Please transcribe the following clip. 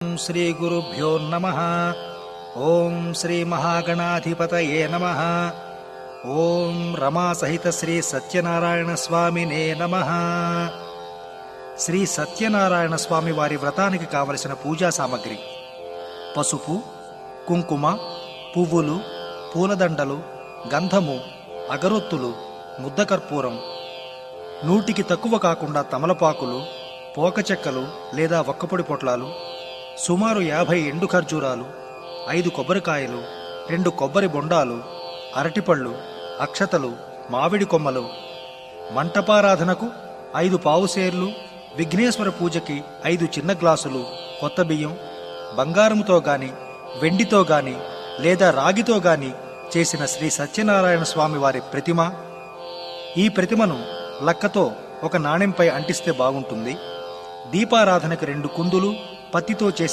శ్రీ గురుభ్యో నమః. ఓం శ్రీ మహాగణాధిపతయే నమః. ఓం రమాసహిత శ్రీ సత్యనారాయణ స్వామినే నమః. శ్రీ సత్యనారాయణ స్వామి వారి వ్రతానికి కావలసిన పూజా సామగ్రి: పసుపు, కుంకుమ, పువ్వులు, పూలదండలు, గంధము, అగరొత్తులు, ముద్దకర్పూరం, 100కి తక్కువ కాకుండా తమలపాకులు, పోకచెక్కలు లేదా వక్కపొడి పొట్లాలు, సుమారు 50 ఎండు ఖర్జూరాలు, 5 కొబ్బరికాయలు, 2 కొబ్బరి బొండాలు, అరటిపళ్ళు, అక్షతలు, మామిడి కొమ్మలు, మంటపారాధనకు 5 పావుసేర్లు, విఘ్నేశ్వర పూజకి 5 చిన్న గ్లాసులు కొత్త బియ్యం, బంగారముతో గాని వెండితో గాని లేదా రాగితో గాని చేసిన శ్రీ సత్యనారాయణ స్వామి వారి ప్రతిమ. ఈ ప్రతిమను లక్కతో ఒక నాణెంపై అంటిస్తే బాగుంటుంది. దీపారాధనకు 2 కుందులు, పత్తితో చేసిన